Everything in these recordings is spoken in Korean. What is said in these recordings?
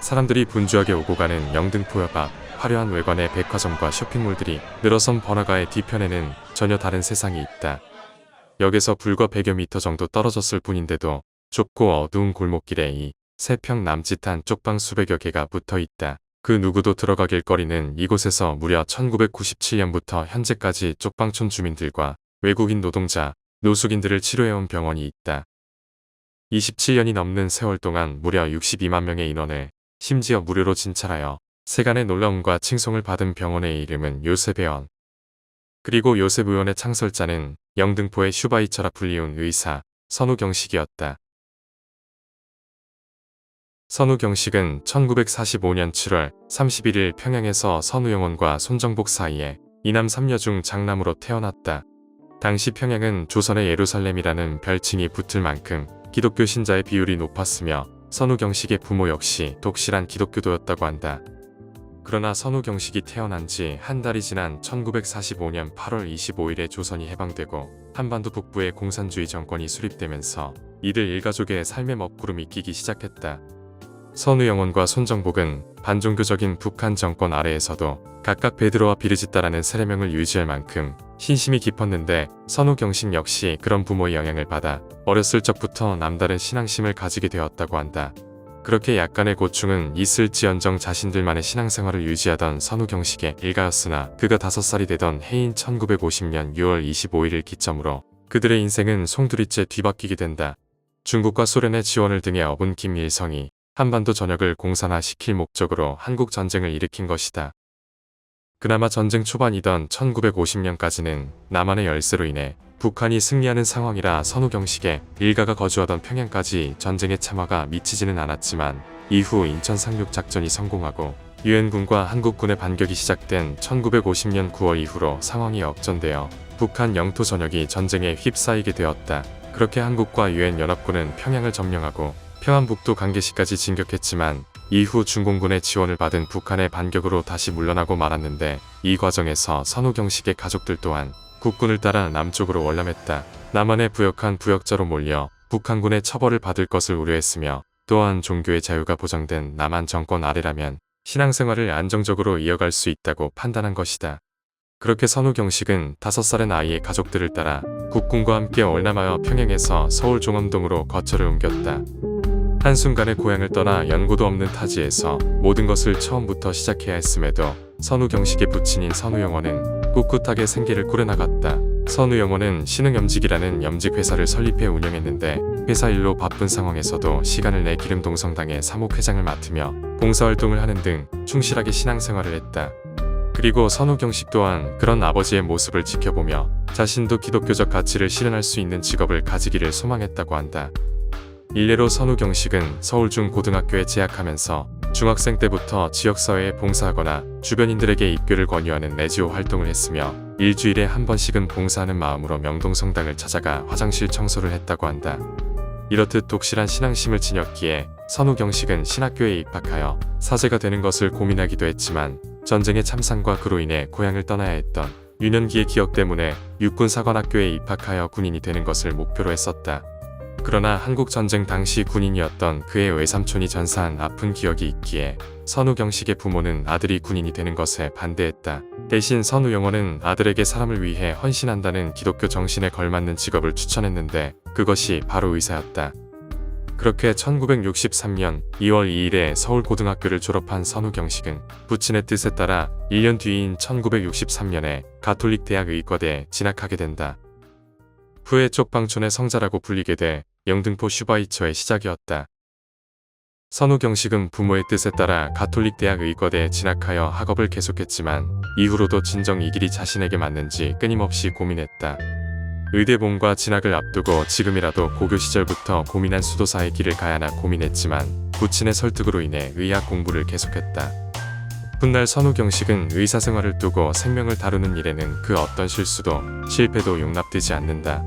사람들이 분주하게 오고 가는 영등포역 앞 화려한 외관의 백화점과 쇼핑몰들이 늘어선 번화가의 뒤편에는 전혀 다른 세상이 있다. 역에서 불과 100여 미터 정도 떨어졌을 뿐인데도 좁고 어두운 골목길에 이 3평 남짓한 쪽방 수백여 개가 붙어 있다. 그 누구도 들어가길 꺼리는 이곳에서 무려 1997년부터 현재까지 쪽방촌 주민들과 외국인 노동자, 노숙인들을 치료해온 병원이 있다. 27년이 넘는 세월 동안 무려 62만 명의 인원을 심지어 무료로 진찰하여 세간의 놀라움과 칭송을 받은 병원의 이름은 요셉의원. 그리고 요셉 의원의 창설자는 영등포의 슈바이처라 불리운 의사 선우경식이었다. 선우경식은 1945년 7월 31일 평양에서 선우영원과 손정복 사이에 이남 3녀 중 장남으로 태어났다. 당시 평양은 조선의 예루살렘이라는 별칭이 붙을 만큼 기독교 신자의 비율이 높았으며 선우경식의 부모 역시 독실한 기독교도였다고 한다. 그러나 선우경식이 태어난 지 한 달이 지난 1945년 8월 25일에 조선이 해방되고 한반도 북부의 공산주의 정권이 수립되면서 이들 일가족의 삶의 먹구름이 끼기 시작했다. 선우영원과 손정복은 반종교적인 북한 정권 아래에서도 각각 베드로와 비르지따라는 세례명을 유지할 만큼 신심이 깊었는데 선우경식 역시 그런 부모의 영향을 받아 어렸을 적부터 남다른 신앙심을 가지게 되었다고 한다. 그렇게 약간의 고충은 있을지언정 자신들만의 신앙생활을 유지하던 선우경식의 일가였으나 그가 5살이 되던 해인 1950년 6월 25일을 기점으로 그들의 인생은 송두리째 뒤바뀌게 된다. 중국과 소련의 지원을 등에 업은 김일성이 한반도 전역을 공산화시킬 목적으로 한국전쟁을 일으킨 것이다. 그나마 전쟁 초반이던 1950년까지는 남한의 열세로 인해 북한이 승리하는 상황이라 선우경식의 일가가 거주하던 평양까지 전쟁의 참화가 미치지는 않았지만 이후 인천 상륙작전이 성공하고 유엔군과 한국군의 반격이 시작된 1950년 9월 이후로 상황이 역전되어 북한 영토 전역이 전쟁에 휩싸이게 되었다. 그렇게 한국과 유엔연합군은 평양을 점령하고 평안북도 강계시까지 진격했지만 이후 중공군의 지원을 받은 북한의 반격으로 다시 물러나고 말았는데 이 과정에서 선우경식의 가족들 또한 국군을 따라 남쪽으로 월남했다. 남한에 부역한 부역자로 몰려 북한군의 처벌을 받을 것을 우려했으며 또한 종교의 자유가 보장된 남한 정권 아래라면 신앙생활을 안정적으로 이어갈 수 있다고 판단한 것이다. 그렇게 선우경식은 5살의 나이에 가족들을 따라 국군과 함께 월남하여 평양에서 서울 종암동으로 거처를 옮겼다. 한순간에 고향을 떠나 연고도 없는 타지에서 모든 것을 처음부터 시작해야 했음에도 선우경식의 부친인 선우영원은 꿋꿋하게 생계를 꾸려나갔다. 선우영원은 신흥염직이라는 염직회사를 설립해 운영했는데 회사 일로 바쁜 상황에서도 시간을 내 기름동성당의 사목회장을 맡으며 봉사활동을 하는 등 충실하게 신앙생활을 했다. 그리고 선우경식 또한 그런 아버지의 모습을 지켜보며 자신도 기독교적 가치를 실현할 수 있는 직업을 가지기를 소망했다고 한다. 일례로 선우경식은 서울중고등학교에 재학하면서 중학생 때부터 지역사회에 봉사하거나 주변인들에게 입교를 권유하는 레지오 활동을 했으며 일주일에 한 번씩은 봉사하는 마음으로 명동성당을 찾아가 화장실 청소를 했다고 한다. 이렇듯 독실한 신앙심을 지녔기에 선우경식은 신학교에 입학하여 사제가 되는 것을 고민하기도 했지만 전쟁의 참상과 그로 인해 고향을 떠나야 했던 유년기의 기억 때문에 육군사관학교에 입학하여 군인이 되는 것을 목표로 했었다. 그러나 한국전쟁 당시 군인이었던 그의 외삼촌이 전사한 아픈 기억이 있기에 선우경식의 부모는 아들이 군인이 되는 것에 반대했다. 대신 선우영원은 아들에게 사람을 위해 헌신한다는 기독교 정신에 걸맞는 직업을 추천했는데 그것이 바로 의사였다. 그렇게 1963년 2월 2일에 서울고등학교를 졸업한 선우경식은 부친의 뜻에 따라 1년 뒤인 1963년에 가톨릭대학 의과대에 진학하게 된다. 후에 쪽방촌의 성자라고 불리게 돼 영등포 슈바이처의 시작이었다. 선우경식은 부모의 뜻에 따라 가톨릭대학 의과대에 진학하여 학업을 계속했지만 이후로도 진정 이 길이 자신에게 맞는지 끊임없이 고민했다. 의대봉과 진학을 앞두고 지금이라도 고교 시절부터 고민한 수도사의 길을 가야 하나 고민했지만 부친의 설득으로 인해 의학 공부를 계속했다. 훗날 선우경식은 의사생활을 두고 생명을 다루는 일에는 그 어떤 실수도 실패도 용납되지 않는다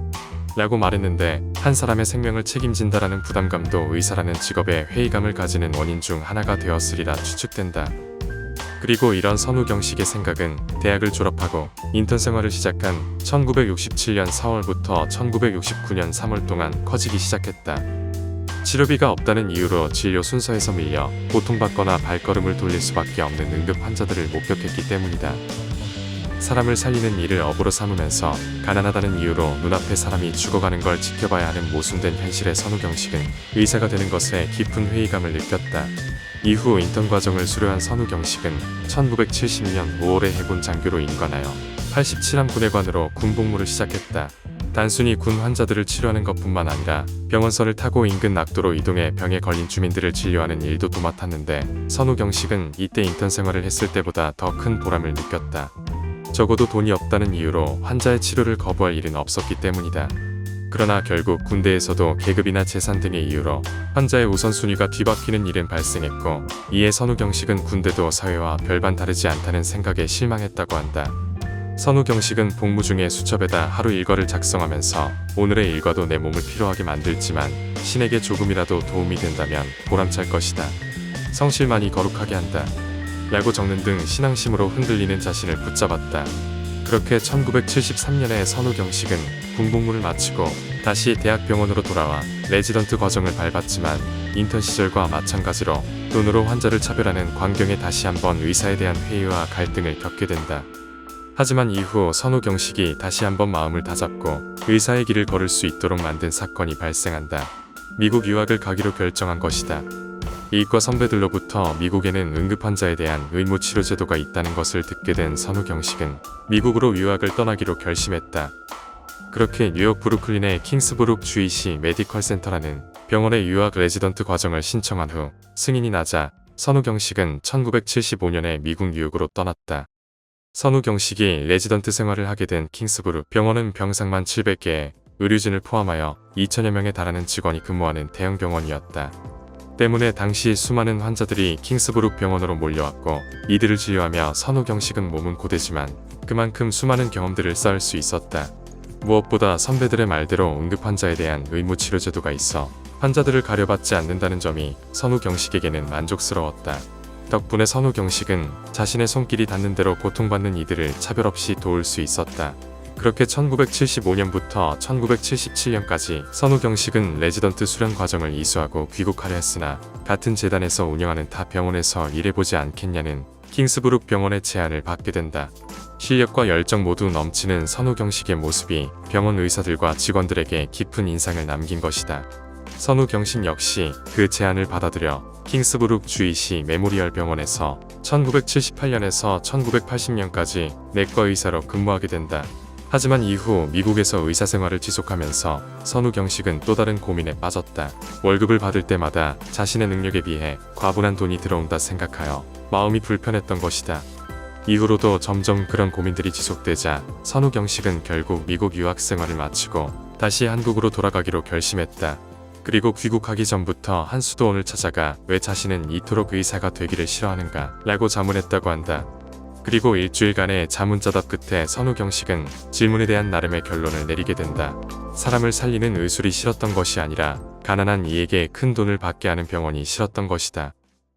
라고 말했는데 한 사람의 생명을 책임진다라는 부담감도 의사라는 직업에 회의감을 가지는 원인 중 하나가 되었으리라 추측된다. 그리고 이런 선우경식의 생각은 대학을 졸업하고 인턴 생활을 시작한 1967년 4월부터 1969년 3월 동안 커지기 시작했다. 치료비가 없다는 이유로 진료 순서에서 밀려 고통받거나 발걸음을 돌릴 수밖에 없는 응급 환자들을 목격했기 때문이다. 사람을 살리는 일을 업으로 삼으면서 가난하다는 이유로 눈앞에 사람이 죽어가는 걸 지켜봐야 하는 모순된 현실의 선우경식은 의사가 되는 것에 깊은 회의감을 느꼈다. 이후 인턴 과정을 수료한 선우경식은 1970년 5월에 해군 장교로 임관하여 87함 군의관으로 군 복무를 시작했다. 단순히 군 환자들을 치료하는 것뿐만 아니라 병원선을 타고 인근 낙도로 이동해 병에 걸린 주민들을 진료하는 일도 도맡았는데 선우경식은 이때 인턴 생활을 했을 때보다 더 큰 보람을 느꼈다. 적어도 돈이 없다는 이유로 환자의 치료를 거부할 일은 없었기 때문이다. 그러나 결국 군대에서도 계급이나 재산 등의 이유로 환자의 우선순위가 뒤바뀌는 일은 발생했고, 이에 선우경식은 군대도 사회와 별반 다르지 않다는 생각에 실망했다고 한다. 선우경식은 복무 중에 수첩에다 하루 일과를 작성하면서 오늘의 일과도 내 몸을 피로하게 만들지만 신에게 조금이라도 도움이 된다면 보람찰 것이다. 성실만이 거룩하게 한다. 라고 적는 등 신앙심으로 흔들리는 자신을 붙잡았다. 그렇게 1973년에 선우경식은 군복무를 마치고 다시 대학병원으로 돌아와 레지던트 과정을 밟았지만 인턴 시절과 마찬가지로 돈으로 환자를 차별하는 광경에 다시 한번 의사에 대한 회의와 갈등을 겪게 된다. 하지만 이후 선우경식이 다시 한번 마음을 다잡고 의사의 길을 걸을 수 있도록 만든 사건이 발생한다. 미국 유학을 가기로 결정한 것이다. 이과 선배들로부터 미국에는 응급환자에 대한 의무치료 제도가 있다는 것을 듣게 된 선우경식은 미국으로 유학을 떠나기로 결심했다. 그렇게 뉴욕 브루클린의 킹스브룩 주이시 메디컬 센터라는 병원의 유학 레지던트 과정을 신청한 후 승인이 나자 선우경식은 1975년에 미국 뉴욕으로 떠났다. 선우경식이 레지던트 생활을 하게 된 킹스브룩 병원은 병상만 700개에 의료진을 포함하여 2천여 명에 달하는 직원이 근무하는 대형 병원이었다. 때문에 당시 수많은 환자들이 킹스브룩 병원으로 몰려왔고 이들을 진료하며 선우경식은 몸은 고되지만 그만큼 수많은 경험들을 쌓을 수 있었다. 무엇보다 선배들의 말대로 응급환자에 대한 의무치료 제도가 있어 환자들을 가려받지 않는다는 점이 선우경식에게는 만족스러웠다. 덕분에 선우경식은 자신의 손길이 닿는 대로 고통받는 이들을 차별 없이 도울 수 있었다. 그렇게 1975년부터 1977년까지 선우경식은 레지던트 수련 과정을 이수하고 귀국하려 했으나 같은 재단에서 운영하는 타 병원에서 일해보지 않겠냐는 킹스브룩 병원의 제안을 받게 된다. 실력과 열정 모두 넘치는 선우경식의 모습이 병원 의사들과 직원들에게 깊은 인상을 남긴 것이다. 선우경식 역시 그 제안을 받아들여 킹스브룩 주이시 메모리얼 병원에서 1978년에서 1980년까지 내과 의사로 근무하게 된다. 하지만 이후 미국에서 의사 생활을 지속하면서 선우경식은 또 다른 고민에 빠졌다. 월급을 받을 때마다 자신의 능력에 비해 과분한 돈이 들어온다 생각하여 마음이 불편했던 것이다. 이후로도 점점 그런 고민들이 지속되자 선우경식은 결국 미국 유학 생활을 마치고 다시 한국으로 돌아가기로 결심했다. 그리고 귀국하기 전부터 한수도원을 찾아가 왜 자신은 이토록 의사가 되기를 싫어하는가 라고 자문했다고 한다. 그리고 일주일간의 자문자답 끝에 선우경식은 질문에 대한 나름의 결론을 내리게 된다. 사람을 살리는 의술이 싫었던 것이 아니라 가난한 이에게 큰 돈을 받게 하는 병원이 싫었던 것이다.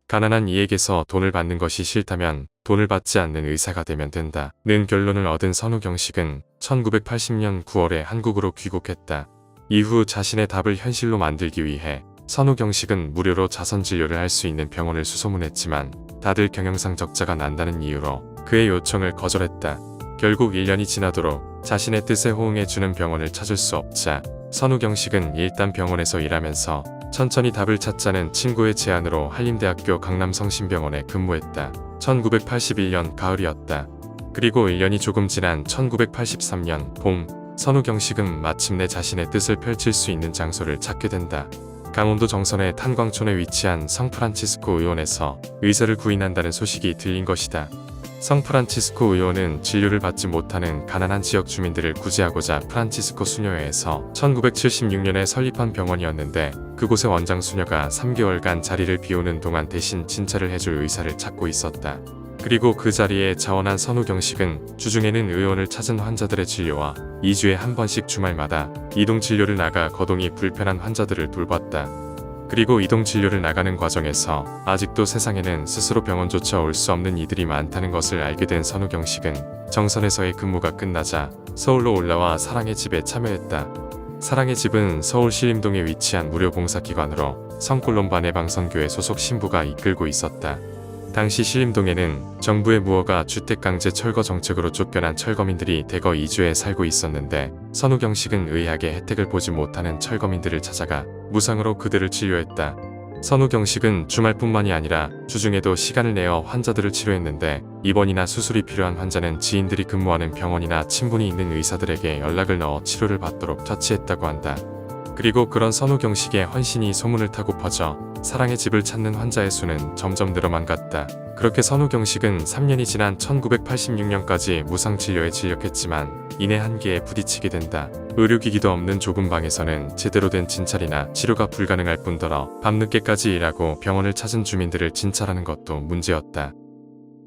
가난한 이에게서 돈을 받는 것이 싫다면 돈을 받지 않는 의사가 되면 된다. 는 결론을 얻은 선우경식은 1980년 9월에 한국으로 귀국했다. 이후 자신의 답을 현실로 만들기 위해 선우경식은 무료로 자선진료를 할 수 있는 병원을 수소문했지만 다들 경영상 적자가 난다는 이유로 그의 요청을 거절했다. 결국 1년이 지나도록 자신의 뜻에 호응해주는 병원을 찾을 수 없자 선우경식은 일단 병원에서 일하면서 천천히 답을 찾자는 친구의 제안으로 한림대학교 강남성심병원에 근무했다. 1981년 가을이었다. 그리고 1년이 조금 지난 1983년 봄, 선우경식은 마침내 자신의 뜻을 펼칠 수 있는 장소를 찾게 된다. 강원도 정선의 탄광촌에 위치한 성프란치스코 의원에서 의사를 구인한다는 소식이 들린 것이다. 성프란치스코 의원은 진료를 받지 못하는 가난한 지역 주민들을 구제하고자 프란치스코 수녀회에서 1976년에 설립한 병원이었는데 그곳의 원장 수녀가 3개월간 자리를 비우는 동안 대신 진찰을 해줄 의사를 찾고 있었다. 그리고 그 자리에 자원한 선우경식은 주중에는 의원을 찾은 환자들의 진료와 2주에 한 번씩 주말마다 이동 진료를 나가 거동이 불편한 환자들을 돌봤다. 그리고 이동 진료를 나가는 과정에서 아직도 세상에는 스스로 병원조차 올 수 없는 이들이 많다는 것을 알게 된 선우경식은 정선에서의 근무가 끝나자 서울로 올라와 사랑의 집에 참여했다. 사랑의 집은 서울 신림동에 위치한 무료 봉사기관으로 성콜롬바 내방선교회 소속 신부가 이끌고 있었다. 당시 신림동에는 정부의 무허가 주택강제 철거 정책으로 쫓겨난 철거민들이 대거 이주해 살고 있었는데 선우경식은 의학의 혜택을 보지 못하는 철거민들을 찾아가 무상으로 그들을 치료했다. 선우경식은 주말뿐만이 아니라 주중에도 시간을 내어 환자들을 치료했는데 입원이나 수술이 필요한 환자는 지인들이 근무하는 병원이나 친분이 있는 의사들에게 연락을 넣어 치료를 받도록 처치했다고 한다. 그리고 그런 선우경식의 헌신이 소문을 타고 퍼져 사랑의 집을 찾는 환자의 수는 점점 늘어만 갔다. 그렇게 선우경식은 3년이 지난 1986년까지 무상치료에 진력했지만 이내 한계에 부딪히게 된다. 의료기기도 없는 좁은 방에서는 제대로 된 진찰이나 치료가 불가능할 뿐더러 밤늦게까지 일하고 병원을 찾은 주민들을 진찰하는 것도 문제였다.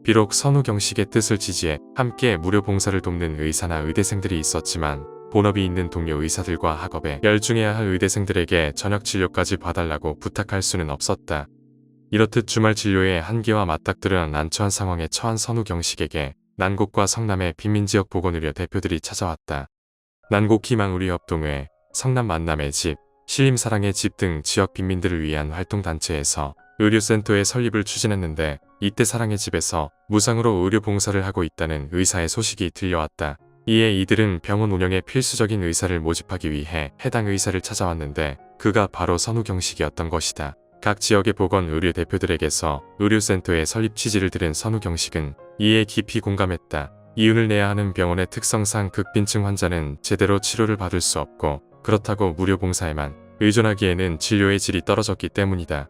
비록 선우경식의 뜻을 지지해 함께 무료 봉사를 돕는 의사나 의대생들이 있었지만 본업이 있는 동료 의사들과 학업에 열중해야 할 의대생들에게 저녁 진료까지 봐달라고 부탁할 수는 없었다. 이렇듯 주말 진료의 한계와 맞닥뜨려 난처한 상황에 처한 선우경식에게 난곡과 성남의 빈민지역 보건의료 대표들이 찾아왔다. 난곡 희망의료협동회, 성남 만남의 집, 신림사랑의 집 등 지역 빈민들을 위한 활동단체에서 의료센터의 설립을 추진했는데 이때 사랑의 집에서 무상으로 의료봉사를 하고 있다는 의사의 소식이 들려왔다. 이에 이들은 병원 운영에 필수적인 의사를 모집하기 위해 해당 의사를 찾아왔는데 그가 바로 선우경식이었던 것이다. 각 지역의 보건의료 대표들에게서 의료센터의 설립 취지를 들은 선우경식은 이에 깊이 공감했다. 이윤을 내야 하는 병원의 특성상 극빈층 환자는 제대로 치료를 받을 수 없고 그렇다고 무료 봉사에만 의존하기에는 진료의 질이 떨어졌기 때문이다.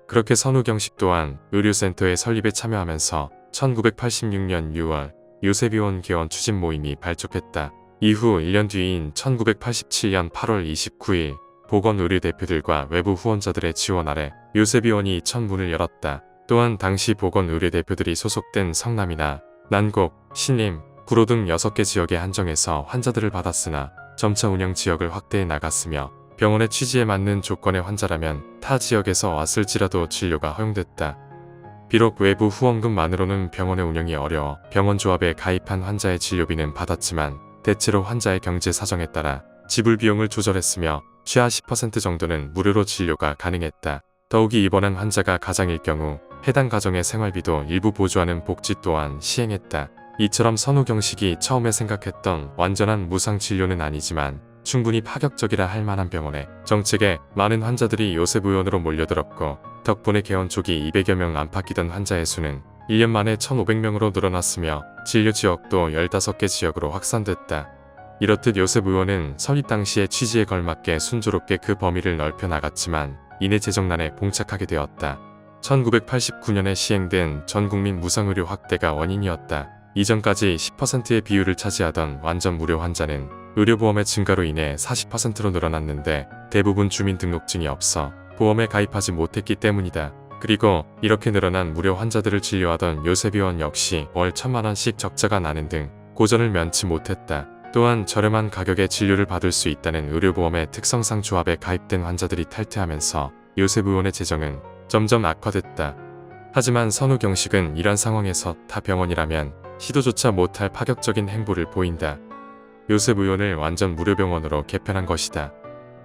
그렇게 선우경식 또한 의료센터의 설립에 참여하면서 1986년 6월 요셉의원 개원 추진 모임이 발족했다. 이후 1년 뒤인 1987년 8월 29일 보건의료 대표들과 외부 후원자들의 지원 아래 요셉의원이 첫 문을 열었다. 또한 당시 보건의료 대표들이 소속된 성남이나 난곡, 신림, 구로 등 6개 지역에 한정해서 환자들을 받았으나 점차 운영 지역을 확대해 나갔으며 병원의 취지에 맞는 조건의 환자라면 타 지역에서 왔을지라도 진료가 허용됐다. 비록 외부 후원금만으로는 병원의 운영이 어려워 병원 조합에 가입한 환자의 진료비는 받았지만 대체로 환자의 경제 사정에 따라 지불 비용을 조절했으며 최하 10% 정도는 무료로 진료가 가능했다. 더욱이 입원한 환자가 가장일 경우 해당 가정의 생활비도 일부 보조하는 복지 또한 시행했다. 이처럼 선우경식이 처음에 생각했던 완전한 무상 진료는 아니지만 충분히 파격적이라 할 만한 병원의 정책에 많은 환자들이 요셉 의원으로 몰려들었고 덕분에 개원 초기 200여 명 안팎이던 환자의 수는 1년 만에 1,500명으로 늘어났으며 진료 지역도 15개 지역으로 확산됐다. 이렇듯 요셉 의원은 설립 당시의 취지에 걸맞게 순조롭게 그 범위를 넓혀 나갔지만 이내 재정난에 봉착하게 되었다. 1989년에 시행된 전국민 무상의료 확대가 원인이었다. 이전까지 10%의 비율을 차지하던 완전 무료 환자는 의료보험의 증가로 인해 40%로 늘어났는데 대부분 주민등록증이 없어 보험에 가입하지 못했기 때문이다. 그리고 이렇게 늘어난 무료 환자들을 진료하던 요셉의원 역시 월 1,000만원씩 적자가 나는 등 고전을 면치 못했다. 또한 저렴한 가격에 진료를 받을 수 있다는 의료보험의 특성상 조합에 가입된 환자들이 탈퇴하면서 요셉 의원의 재정은 점점 악화됐다. 하지만 선우경식은 이런 상황에서 타 병원이라면 시도조차 못할 파격적인 행보를 보인다. 요셉 의원을 완전 무료병원으로 개편한 것이다.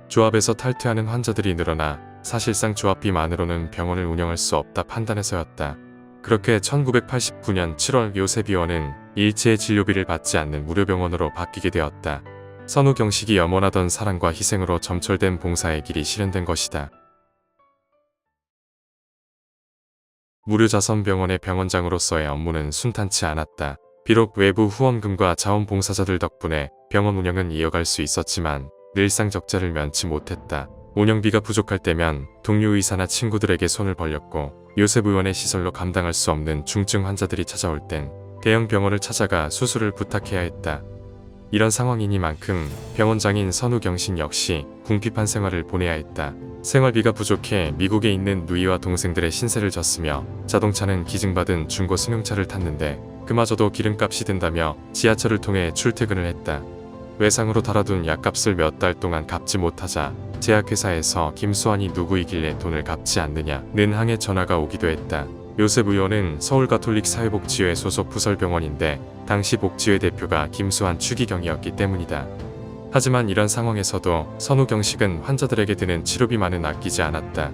조합에서 탈퇴하는 환자들이 늘어나 사실상 조합비만으로는 병원을 운영할 수 없다 판단해서였다. 그렇게 1989년 7월 요셉 의원은 일체의 진료비를 받지 않는 무료병원으로 바뀌게 되었다. 선우경식이 염원하던 사랑과 희생으로 점철된 봉사의 길이 실현된 것이다. 무료자선병원의 병원장으로서의 업무는 순탄치 않았다. 비록 외부 후원금과 자원봉사자들 덕분에 병원 운영은 이어갈 수 있었지만 늘상 적자를 면치 못했다. 운영비가 부족할 때면 동료 의사나 친구들에게 손을 벌렸고 요셉 의원의 시설로 감당할 수 없는 중증 환자들이 찾아올 땐 대형 병원을 찾아가 수술을 부탁해야 했다. 이런 상황이니만큼 병원장인 선우경식 역시 궁핍한 생활을 보내야 했다. 생활비가 부족해 미국에 있는 누이와 동생들의 신세를 졌으며 자동차는 기증받은 중고 승용차를 탔는데 그마저도 기름값이 든다며 지하철을 통해 출퇴근을 했다. 외상으로 달아둔 약값을 몇 달 동안 갚지 못하자 제약회사에서 김수환이 누구이길래 돈을 갚지 않느냐는 항해 전화가 오기도 했다. 요셉 의원은 서울가톨릭사회복지회 소속 부설병원인데 당시 복지회 대표가 김수환 추기경이었기 때문이다. 하지만 이런 상황에서도 선우경식은 환자들에게 드는 치료비만은 아끼지 않았다.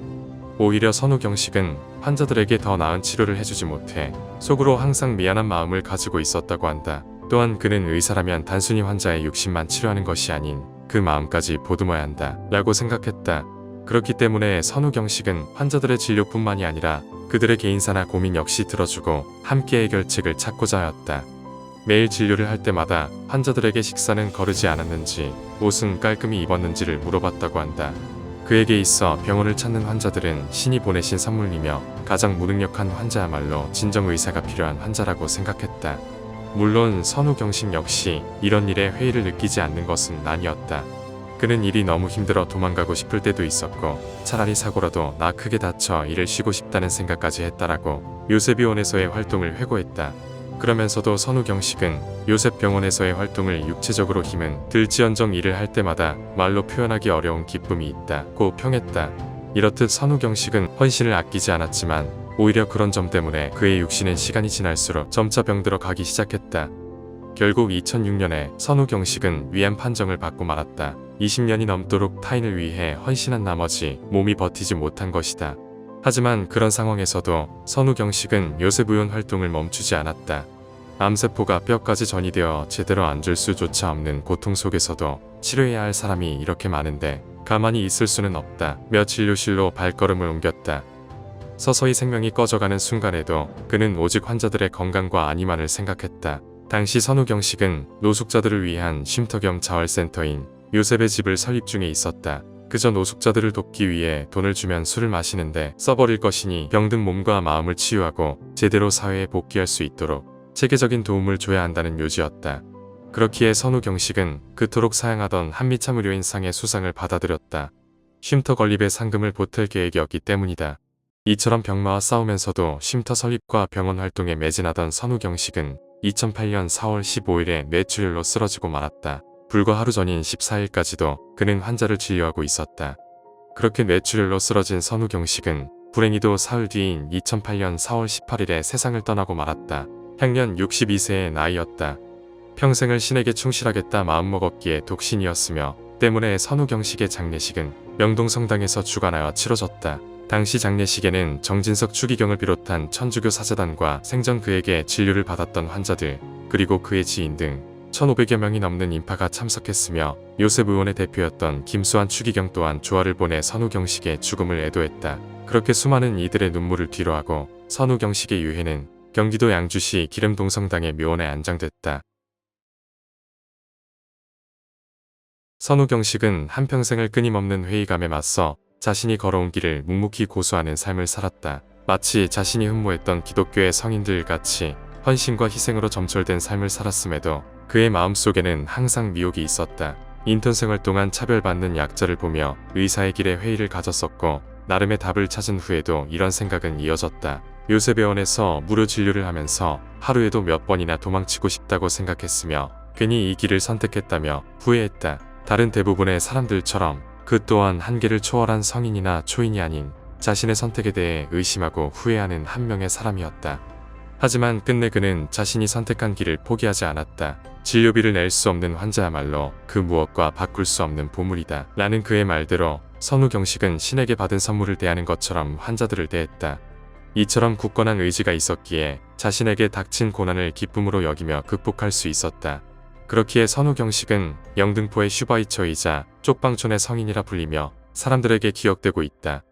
오히려 선우경식은 환자들에게 더 나은 치료를 해주지 못해 속으로 항상 미안한 마음을 가지고 있었다고 한다. 또한 그는 의사라면 단순히 환자의 육신만 치료하는 것이 아닌 그 마음까지 보듬어야 한다 라고 생각했다. 그렇기 때문에 선우경식은 환자들의 진료뿐만이 아니라 그들의 개인사나 고민 역시 들어주고 함께 해결책을 찾고자 하였다. 매일 진료를 할 때마다 환자들에게 식사는 거르지 않았는지, 옷은 깔끔히 입었는지를 물어봤다고 한다. 그에게 있어 병원을 찾는 환자들은 신이 보내신 선물이며 가장 무능력한 환자야말로 진정의사가 필요한 환자라고 생각했다. 물론 선우경식 역시 이런 일에 회의를 느끼지 않는 것은 아니었다. 그는 일이 너무 힘들어 도망가고 싶을 때도 있었고 차라리 사고라도 나 크게 다쳐 일을 쉬고 싶다는 생각까지 했다라고 요셉병원에서의 활동을 회고했다. 그러면서도 선우경식은 요셉병원에서의 활동을 육체적으로 힘은 들지언정 일을 할 때마다 말로 표현하기 어려운 기쁨이 있다고 평했다. 이렇듯 선우경식은 헌신을 아끼지 않았지만 오히려 그런 점 때문에 그의 육신은 시간이 지날수록 점차 병들어 가기 시작했다. 결국 2006년에 선우경식은 위암 판정을 받고 말았다. 20년이 넘도록 타인을 위해 헌신한 나머지 몸이 버티지 못한 것이다. 하지만 그런 상황에서도 선우경식은 요셉의원 활동을 멈추지 않았다. 암세포가 뼈까지 전이되어 제대로 앉을 수조차 없는 고통 속에서도 치료해야 할 사람이 이렇게 많은데 가만히 있을 수는 없다. 며 진료실로 발걸음을 옮겼다. 서서히 생명이 꺼져가는 순간에도 그는 오직 환자들의 건강과 안위만을 생각했다. 당시 선우경식은 노숙자들을 위한 쉼터 겸 자활센터인 요셉의 집을 설립 중에 있었다. 그저 노숙자들을 돕기 위해 돈을 주면 술을 마시는데 써버릴 것이니 병든 몸과 마음을 치유하고 제대로 사회에 복귀할 수 있도록 체계적인 도움을 줘야 한다는 요지였다. 그렇기에 선우경식은 그토록 사양하던 한미참 의료인상의 수상을 받아들였다. 쉼터 건립에 상금을 보탤 계획이었기 때문이다. 이처럼 병마와 싸우면서도 쉼터 설립과 병원 활동에 매진하던 선우경식은 2008년 4월 15일에 뇌출혈로 쓰러지고 말았다. 불과 하루 전인 14일까지도 그는 환자를 진료하고 있었다. 그렇게 뇌출혈로 쓰러진 선우경식은 불행히도 사흘 뒤인 2008년 4월 18일에 세상을 떠나고 말았다. 향년 62세의 나이였다. 평생을 신에게 충실하겠다 마음먹었기에 독신이었으며 때문에 선우경식의 장례식은 명동성당에서 주관하여 치러졌다. 당시 장례식에는 정진석 추기경을 비롯한 천주교 사제단과 생전 그에게 진료를 받았던 환자들 그리고 그의 지인 등 1,500여 명이 넘는 인파가 참석했으며 요셉의원의 대표였던 김수환 추기경 또한 조화를 보내 선우경식의 죽음을 애도했다. 그렇게 수많은 이들의 눈물을 뒤로하고 선우경식의 유해는 경기도 양주시 기름동성당의 묘원에 안장됐다. 선우경식은 한평생을 끊임없는 회의감에 맞서 자신이 걸어온 길을 묵묵히 고수하는 삶을 살았다. 마치 자신이 흠모했던 기독교의 성인들 같이 헌신과 희생으로 점철된 삶을 살았음에도 그의 마음속에는 항상 미혹이 있었다. 인턴 생활 동안 차별받는 약자를 보며 의사의 길에 회의를 가졌었고 나름의 답을 찾은 후에도 이런 생각은 이어졌다. 요셉병원에서 무료 진료를 하면서 하루에도 몇 번이나 도망치고 싶다고 생각했으며 괜히 이 길을 선택했다며 후회했다. 다른 대부분의 사람들처럼 그 또한 한계를 초월한 성인이나 초인이 아닌 자신의 선택에 대해 의심하고 후회하는 한 명의 사람이었다. 하지만 끝내 그는 자신이 선택한 길을 포기하지 않았다. 진료비를 낼 수 없는 환자야말로 그 무엇과 바꿀 수 없는 보물이다. 라는 그의 말대로 선우경식은 신에게 받은 선물을 대하는 것처럼 환자들을 대했다. 이처럼 굳건한 의지가 있었기에 자신에게 닥친 고난을 기쁨으로 여기며 극복할 수 있었다. 그렇기에 선우경식은 영등포의 슈바이처이자 쪽방촌의 성인이라 불리며 사람들에게 기억되고 있다.